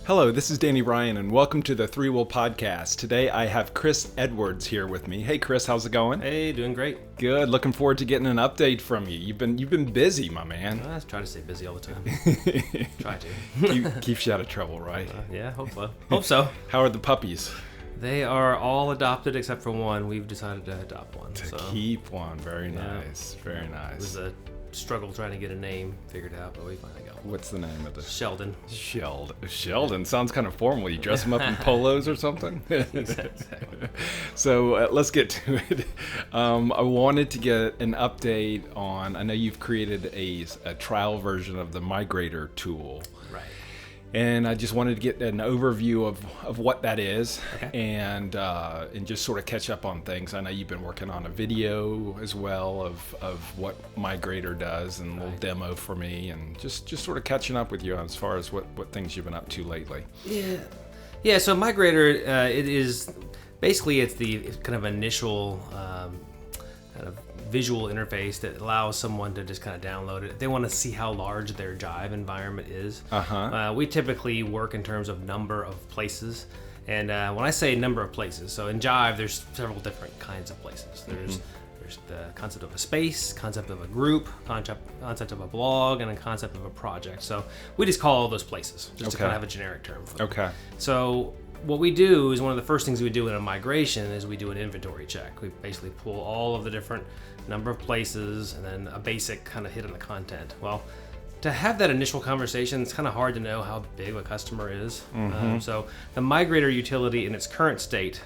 Hello, this is Danny Ryan, and welcome to the Three Will Podcast. Today I have Chris Edwards here with me. Hey, Chris, how's it going? Hey, doing great. Good. Looking forward to getting an update from you. You've been busy, my man. I try to stay busy all the time. Try to. Keeps you out of trouble, right? Yeah, hope so. Hope so. How are the puppies? They are all adopted except for one. We've decided to adopt one. Keep one. Very nice. Very nice. It was a struggle trying to get a name figured out, but we finally got one. What's the name of the? Sheldon. Sheldon sounds kind of formal. You dress him up in polos or something? Exactly. So let's get to it. I wanted to get an update on, I know you've created a trial version of the Migrator tool. Right. And I just wanted to get an overview of what that is, Okay. and just sort of catch up on things. I know you've been working on a video as well of what Migrator does, and a little demo for me, and just sort of catching up with you as far as what things you've been up to lately. Yeah. So Migrator, it is basically it's the kind of initial kind of visual interface that allows someone to just kind of download it. They want to see how large their Jive environment is. We typically work in terms of number of places. And when I say number of places, so in Jive, there's several different kinds of places. There's the concept of a space, concept of a group, concept of a blog, and a concept of a project. So we just call all those places, just to kind of have a generic term for them. Okay. So what we do is one of the first things we do in a migration is we do an inventory check. We basically pull all of the different number of places and then a basic kind of hit on the content. Well, to have that initial conversation, it's kind of hard to know how big a customer is. So the Migrator utility in its current state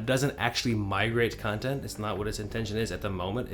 doesn't actually migrate content. It's not what its intention is at the moment.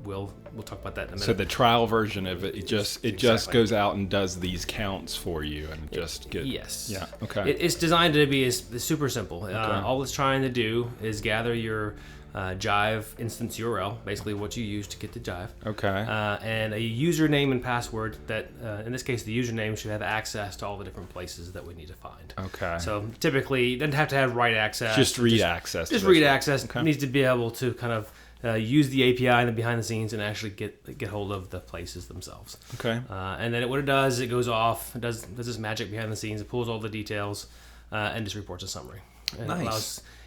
We'll talk about that in a minute. So the trial version of it, just Exactly. goes out and does these counts for you, and just get. Yes. Yeah. Okay. It's designed to be super simple. All it's trying to do is gather your Jive instance URL, basically what you use to get to Jive. Okay. And a username and password that, in this case, the username should have access to all the different places that we need to find. Okay. So typically, it doesn't have to have write access. Just read access. Just to read those. access. Okay. It needs to be able to kind of use the API in the behind the scenes and actually get hold of the places themselves. Okay. And then what it does, it goes off, it does this magic behind the scenes, it pulls all the details, and just reports a summary. And Nice.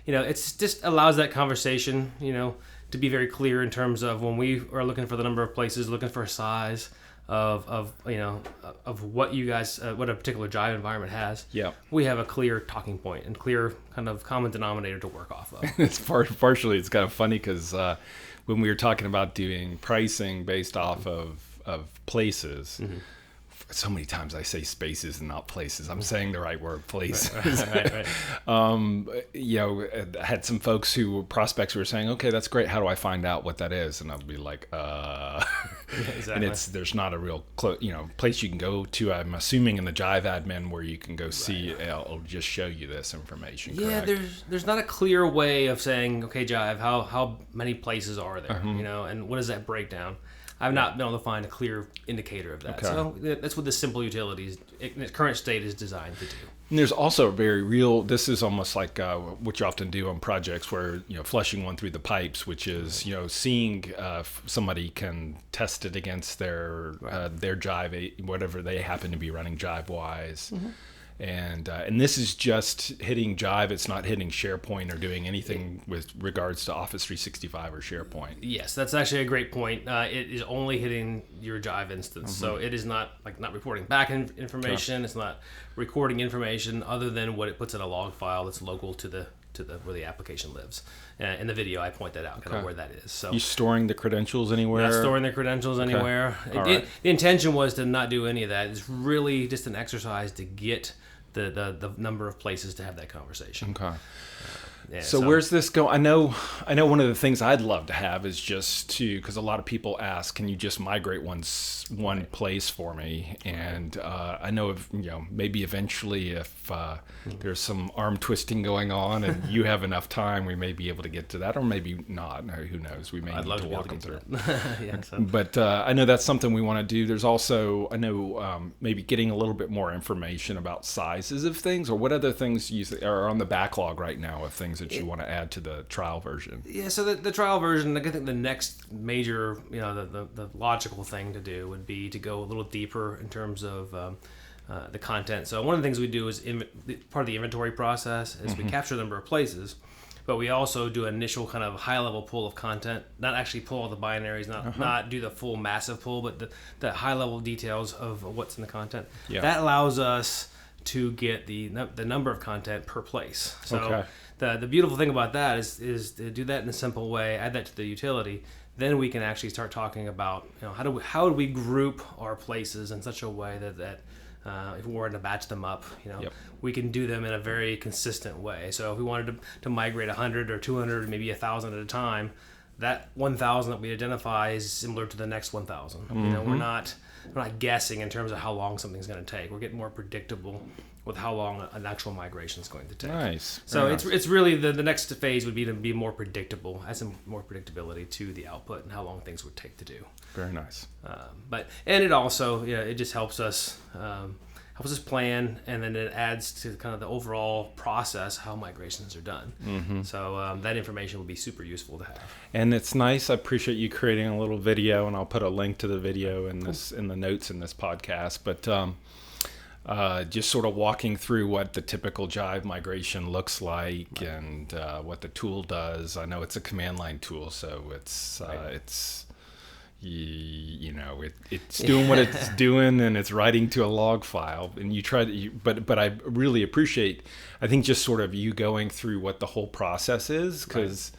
It allows, it's just allows that conversation, to be very clear in terms of when we are looking for the number of places, looking for a size of what you guys, what a particular Jive environment has. Yeah. We have a clear talking point and clear kind of common denominator to work off of. It's partially, it's kind of funny because when we were talking about doing pricing based off of places, so many times I say spaces and not places. I'm saying the right word, places. Right. I had some folks prospects who were saying, okay, that's great. How do I find out what that is? And I'll be like, Exactly. and there's not a real place you can go to. I'm assuming in the Jive admin where you can go see. It'll just show you this information. Yeah, correct? there's not a clear way of saying, okay, Jive, how many places are there? And what does that break down? I've not been able to find a clear indicator of that. Okay. So that's what the simple utilities in its current state is designed to do. And there's also a very real, this is almost like what you often do on projects where, flushing one through the pipes, which is, seeing if somebody can test it against their Jive, whatever they happen to be running Jive-wise. And this is just hitting Jive. It's not hitting SharePoint or doing anything with regards to Office 365 or SharePoint. Yes, that's actually a great point. It is only hitting your Jive instance, so it is not reporting back information. Okay. It's not recording information other than what it puts in a log file that's local to the where the application lives. In the video, I point that out, kind of where that is. So You storing the credentials anywhere? not storing the credentials anywhere. All right. The intention was to not do any of that. It's really just an exercise to get the number of places to have that conversation. Okay. Yeah, So where's this go? I know one of the things I'd love to have is just because a lot of people ask, can you just migrate one place for me? And I know if maybe eventually if there's some arm twisting going on and you have enough time, we may be able to get to that, or maybe not. Who knows? We may I'd need love to to be able walk to them get through. to that. Yeah, so. But I know that's something we want to do. There's also, I know, maybe getting a little bit more information about sizes of things, or what other things are on the backlog right now of things that you want to add to the trial version. Yeah, so the trial version, I think the next major, the logical thing to do would be to go a little deeper in terms of the content. So one of the things we do is part of the inventory process is we capture the number of places, but we also do an initial kind of high level pull of content, not actually pull all the binaries, not do the full massive pull, but the high level details of what's in the content. Yeah. That allows us to get the number of content per place. So the beautiful thing about that is to do that in a simple way, add that to the utility. Then we can actually start talking about, how do we group our places in such a way that if we were to batch them up, we can do them in a very consistent way. So if we wanted to migrate 100 or 200, maybe 1,000 at a time, that 1,000 that we identify is similar to the next 1,000. We're not guessing in terms of how long something's going to take. We're getting more predictable with how long an actual migration is going to take. Nice. So it's really the next phase would be to be more predictable, add some more predictability to the output and how long things would take to do. Very nice. And it also it just helps us plan, and then it adds to kind of the overall process how migrations are done. So that information will be super useful to have. And it's nice. I appreciate you creating a little video, and I'll put a link to the video in the notes in this podcast. But just sort of walking through what the typical Jive migration looks like, and what the tool does. I know it's a command line tool, so it's doing what it's doing, and it's writing to a log file, and you try to, but I really appreciate, I think, just sort of you going through what the whole process is, because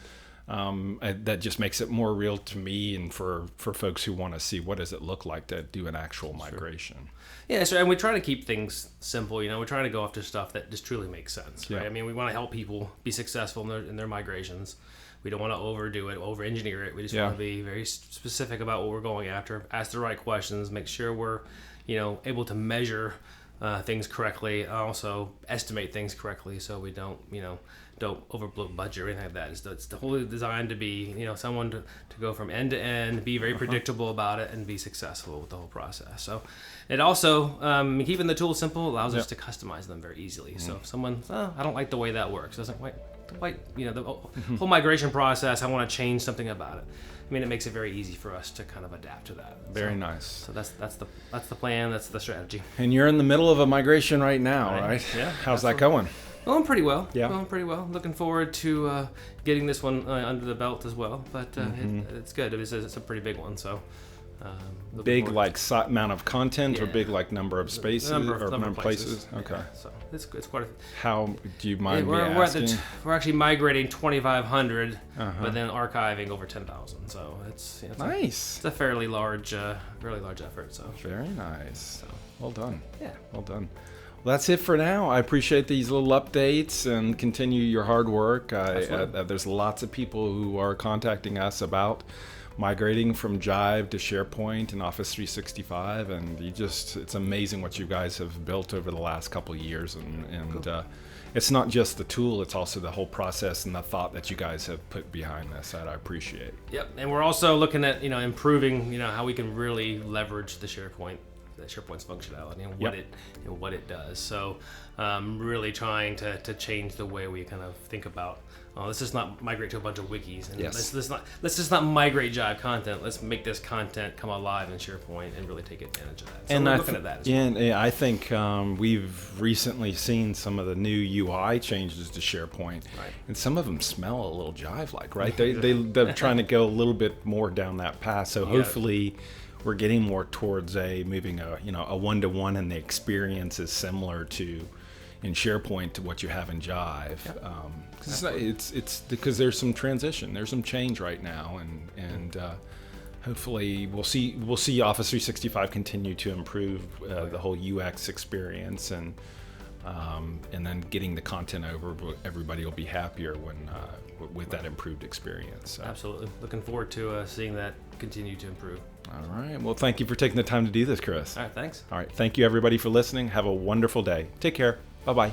that just makes it more real to me, and for folks who want to see what does it look like to do an actual migration. Yeah, so, and we try to keep things simple. We're trying to go after stuff that just truly makes sense, right? Yeah. I mean, we want to help people be successful in their migrations. We don't want to overdo it, over-engineer it. We just want to be very specific about what we're going after, ask the right questions, make sure we're, able to measure things correctly, also estimate things correctly, so we don't overblow budget or anything like that. It's wholly designed to be, someone to go from end to end, be very predictable about it, and be successful with the whole process. So it also, keeping the tool simple allows us to customize them very easily. So if someone, I don't like the way that works, doesn't quite, the whole migration process, I want to change something about it. I mean, it makes it very easy for us to kind of adapt to that. Very nice. So that's the plan. That's the strategy. And you're in the middle of a migration right now, right? Yeah. How's that going? Going pretty well. Yeah. Going pretty well. Looking forward to getting this one under the belt as well. But it's good. It's a pretty big one. So. Big like amount of content, or big like number of spaces, number of places? Yeah. Okay. So it's quite a. How do you mind me asking? We're actually migrating 2,500, but then archiving over 10,000. So it's nice. It's a fairly large effort. So very nice. So well done. Yeah. Well done. Well, that's it for now. I appreciate these little updates, and continue your hard work. There's lots of people who are contacting us about migrating from Jive to SharePoint and Office 365, and it's amazing what you guys have built over the last couple of years, and cool. It's not just the tool, it's also the whole process and the thought that you guys have put behind this that I appreciate. Yep, and we're also looking at improving how we can really leverage the SharePoint's functionality and what it does. So really trying to change the way we kind of think about, let's just not migrate to a bunch of wikis, and let's just not migrate Jive content. Let's make this content come alive in SharePoint and really take advantage of that. So we're looking at that as well. And I think we've recently seen some of the new UI changes to SharePoint, and some of them smell a little Jive-like, right? They're trying to go a little bit more down that path. So hopefully we're getting more towards moving a one-to-one, and the experience is similar to in SharePoint to what you have in Jive. It's because there's some transition, there's some change right now, and hopefully we'll see Office 365 continue to improve the whole UX experience, and then getting the content over. Everybody will be happier with that improved experience. So. Absolutely, looking forward to seeing that continue to improve. All right. Well, thank you for taking the time to do this, Chris. All right. Thanks. All right. Thank you, everybody, for listening. Have a wonderful day. Take care. Bye-bye.